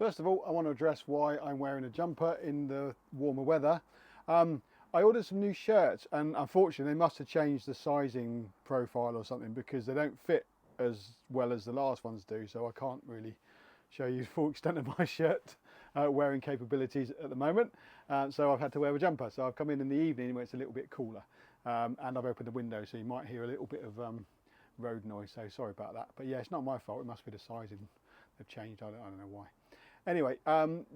First of all, I want to address why I'm wearing a jumper in the warmer weather. I ordered some new shirts and unfortunately they must have changed the sizing profile or something because they don't fit as well as the last ones do, so I can't really show you the full extent of my shirt wearing capabilities at the moment. So I've had to wear a jumper. So I've come in the evening when it's a little bit cooler and I've opened the window, so you might hear a little bit of road noise, so sorry about that. But yeah, it's not my fault, it must be the sizing they've changed. I don't know why. Anyway,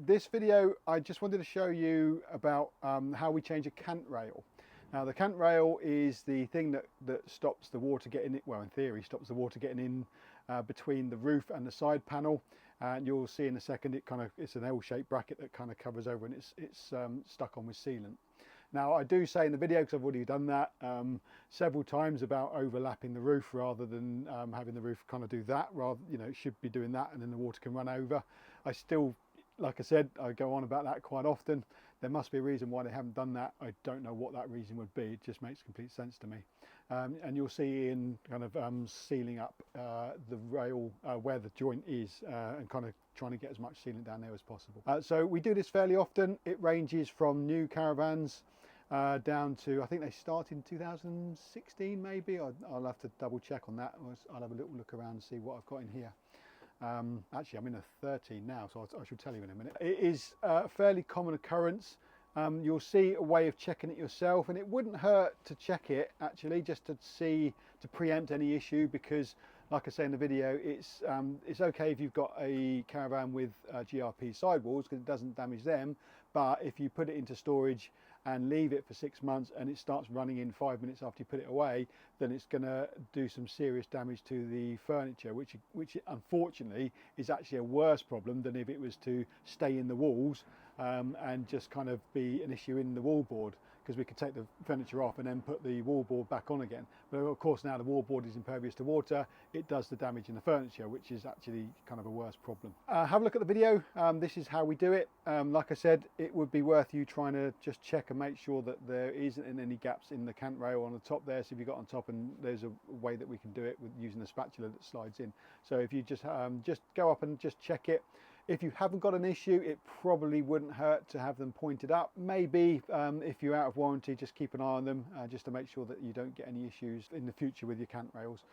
this video I just wanted to show you about how we change a cant rail. Now the cant rail is the thing that stops the water getting in, well in theory stops the water getting in between the roof and the side panel, and you'll see in a second it's an L-shaped bracket that kind of covers over and it's stuck on with sealant. Now I do say in the video, because I've already done that several times, about overlapping the roof rather than having the roof kind of do that, rather, you know, it should be doing that and then the water can run over. I still, like I said, I go on about that quite often. There must be a reason why they haven't done that. I don't know what that reason would be. It just makes complete sense to me. And you'll see in kind of sealing up the rail where the joint is and kind of trying to get as much sealant down there as possible. So we do this fairly often. It ranges from new caravans down to, I think they started in 2016 maybe. I'll have to double check on that. I'll have a little look around and see what I've got in here. Actually I'm in a 13 now, so I shall tell you in a minute. It is a fairly common occurrence. You'll see a way of checking it yourself, and it wouldn't hurt to check it actually, just to see, to preempt any issue, because like I say in the video, it's okay if you've got a caravan with GRP sidewalls because it doesn't damage them, but if you put it into storage and leave it for 6 months and it starts running in 5 minutes after you put it away, then it's going to do some serious damage to the furniture, which unfortunately is actually a worse problem than if it was to stay in the walls and just kind of be an issue in the wallboard, because we could take the furniture off and then put the wallboard back on again. But of course now the wallboard is impervious to water, it does the damage in the furniture, which is actually kind of a worse problem. Have a look at the video. This is how we do it. Like I said, it would be worth you trying to just check and make sure that there isn't any gaps in the cant rail on the top there. So if you've got on top, and there's a way that we can do it with using the spatula that slides in. So if you just go up and just check it. If you haven't got an issue, it probably wouldn't hurt to have them pointed up. Maybe if you're out of warranty, just keep an eye on them just to make sure that you don't get any issues in the future with your cant rails.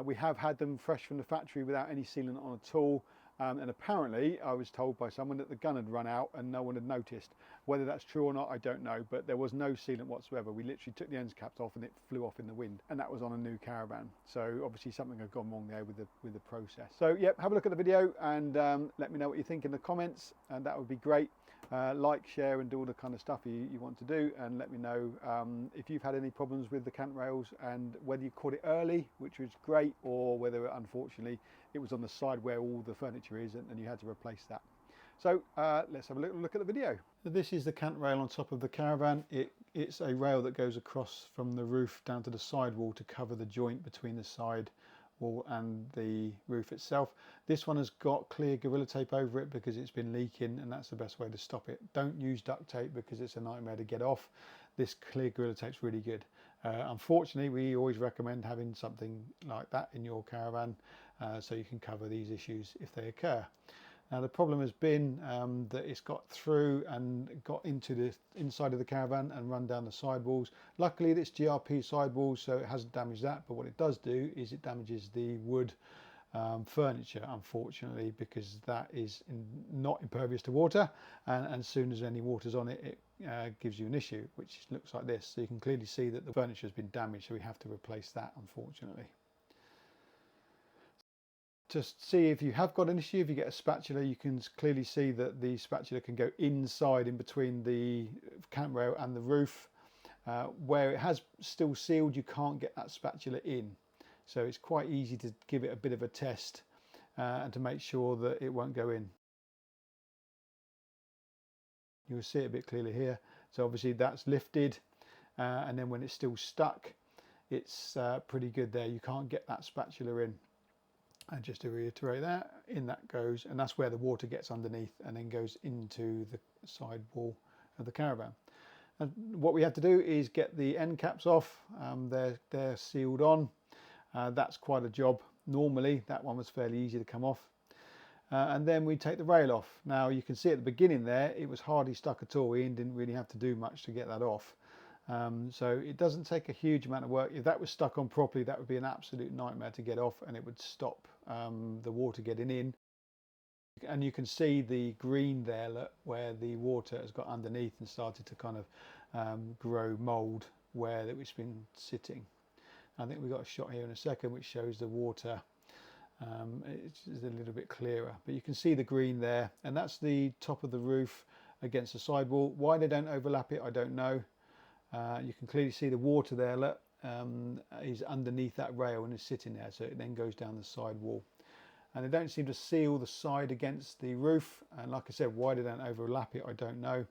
We have had them fresh from the factory without any sealant on at all. And apparently I was told by someone that the gun had run out and no one had noticed. Whether that's true or not, I don't know, but there was no sealant whatsoever. We literally took the ends caps off and it flew off in the wind, and that was on a new caravan. So obviously something had gone wrong there with the process. So yep, have a look at the video and let me know what you think in the comments, and that would be great. Like, share and do all the kind of stuff you want to do, and let me know if you've had any problems with the cant rails and whether you caught it early, which was great, or whether unfortunately it was on the side where all the furniture is and you had to replace that. So let's have a little look at the video. So this is the cant rail on top of the caravan. It's a rail that goes across from the roof down to the sidewall to cover the joint between the side wall and the roof itself. This one has got clear Gorilla Tape over it because it's been leaking, and that's the best way to stop it. Don't use duct tape because it's a nightmare to get off. This clear Gorilla Tape's really good. Unfortunately, we always recommend having something like that in your caravan so you can cover these issues if they occur. Now the problem has been that it's got through and got into the inside of the caravan and run down the sidewalls. Luckily it's GRP sidewalls, so it hasn't damaged that, but what it does do is it damages the wood furniture, unfortunately, because that is not impervious to water, and as soon as any water's on it, it gives you an issue, which looks like this. So you can clearly see that the furniture has been damaged, so we have to replace that, unfortunately. Just see if you have got an issue. If you get a spatula, you can clearly see that the spatula can go inside in between the cant rail and the roof. Where it has still sealed, you can't get that spatula in. So it's quite easy to give it a bit of a test and to make sure that it won't go in. You'll see it a bit clearly here. So obviously that's lifted, and then when it's still stuck, it's pretty good there. You can't get that spatula in. And just to reiterate that, in that goes, and that's where the water gets underneath and then goes into the side wall of the caravan. And what we have to do is get the end caps off. They're sealed on. That's quite a job. Normally that one was fairly easy to come off. and then we take the rail off. Now you can see at the beginning there it was hardly stuck at all. Ian didn't really have to do much to get that off. So it doesn't take a huge amount of work. If that was stuck on properly, that would be an absolute nightmare to get off, and it would stop the water getting in. And you can see the green there, look, where the water has got underneath and started to kind of grow mould where it's been sitting. I think we've got a shot here in a second which shows the water. It's a little bit clearer, but you can see the green there, and that's the top of the roof against the sidewall. Why they don't overlap it, I don't know. You can clearly see the water there, look, is underneath that rail and is sitting there, so it then goes down the side wall. And they don't seem to seal the side against the roof, and like I said, why they don't overlap it, I don't know.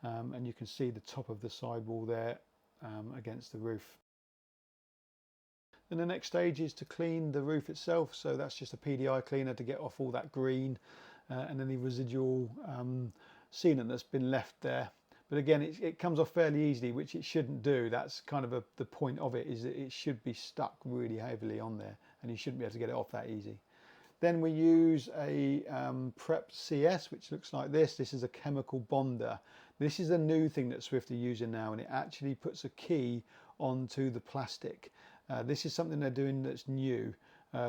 And you can see the top of the side wall there against the roof. And the next stage is to clean the roof itself, so that's just a PDI cleaner to get off all that green and any residual sealant that's been left there. But again, it comes off fairly easily, which it shouldn't do. That's kind of the point of it, is that it should be stuck really heavily on there, and you shouldn't be able to get it off that easy. Then we use a Prep CS, which looks like this. This is a chemical bonder. This is a new thing that Swift are using now, and it actually puts a key onto the plastic. This is something they're doing that's new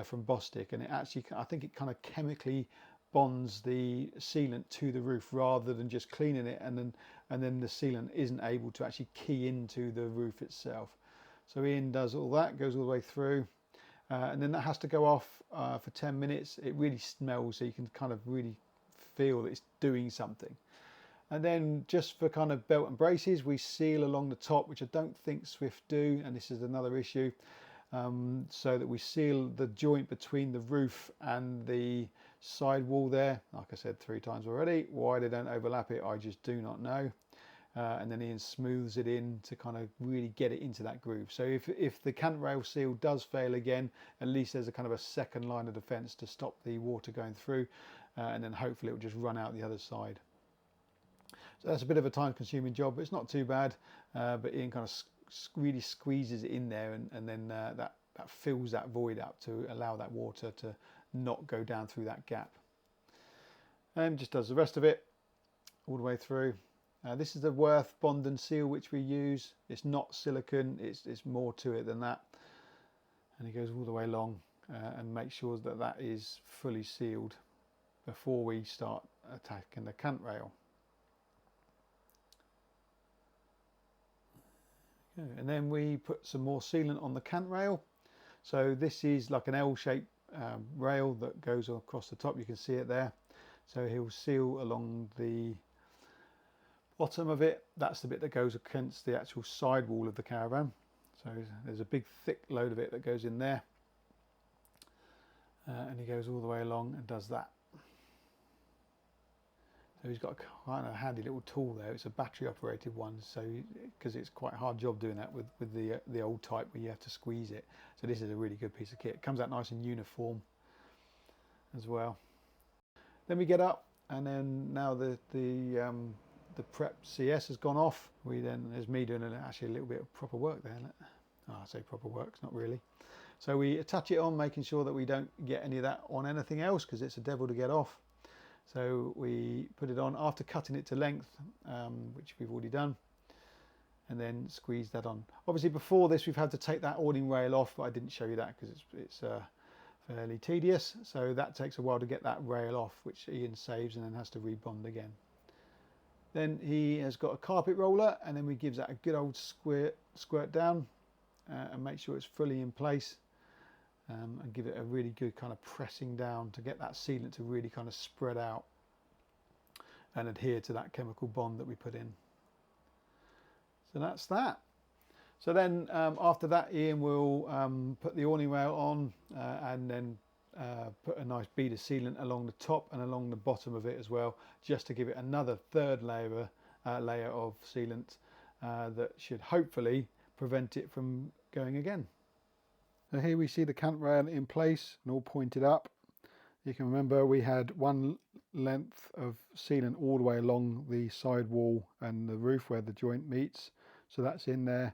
from Bostik, and it actually, I think it kind of chemically bonds the sealant to the roof rather than just cleaning it, and then the sealant isn't able to actually key into the roof itself. So Ian does all that, goes all the way through, and then that has to go off for 10 minutes. It really smells, so you can kind of really feel that it's doing something. And then just for kind of belt and braces, we seal along the top, which I don't think Swift do, and this is another issue, so that we seal the joint between the roof and the side wall there. Like I said 3 times already, why they don't overlap it, I just do not know. And then Ian smooths it in to kind of really get it into that groove. So if the cant rail seal does fail again, at least there's a kind of a second line of defense to stop the water going through, and then hopefully it will just run out the other side. So that's a bit of a time-consuming job, but it's not too bad. But Ian kind of really squeezes it in there, and then that fills that void up to allow that water to not go down through that gap. And just does the rest of it all the way through. This is the Worth Bond and Seal which we use. It's not silicone, it's more to it than that. And he goes all the way along and makes sure that that is fully sealed before we start attacking the cant rail. And then we put some more sealant on the cant rail. So this is like an L-shaped rail that goes across the top. You can see it there. So he'll seal along the bottom of it. That's the bit that goes against the actual side wall of the caravan. So there's a big thick load of it that goes in there. And he goes all the way along and does that. So he's got a kind of handy little tool there. It's a battery operated one, so because it's quite a hard job doing that with the old type where you have to squeeze it. So this is a really good piece of kit. It comes out nice and uniform as well. Then we get up, and then now the Prep CS has gone off. There's me doing actually a little bit of proper work there. Oh, I say proper work, it's not really. So we attach it on, making sure that we don't get any of that on anything else, because it's a devil to get off. So we put it on after cutting it to length, which we've already done, and then squeeze that on. Obviously before this we've had to take that awning rail off, but I didn't show you that because it's fairly tedious. So that takes a while to get that rail off, which Ian saves and then has to rebond again. Then he has got a carpet roller, and then we give that a good old squirt down and make sure it's fully in place. And give it a really good kind of pressing down to get that sealant to really kind of spread out and adhere to that chemical bond that we put in. So that's that. So then after that, Ian will put the awning rail on and then put a nice bead of sealant along the top and along the bottom of it as well, just to give it another third layer of sealant that should hopefully prevent it from going again. So here we see the cant rail in place and all pointed up. You can remember we had one length of sealant all the way along the side wall and the roof where the joint meets. So that's in there.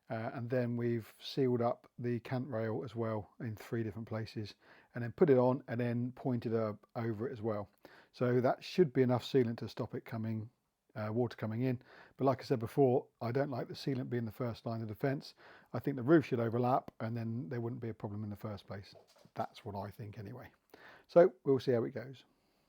And then we've sealed up the cant rail as well in 3 different places. and then put it on and then pointed over it as well. So that should be enough sealant to stop it coming, water coming in. But like I said before, I don't like the sealant being the first line of defence. I think the roof should overlap and then there wouldn't be a problem in the first place. That's what I think anyway. So we'll see how it goes.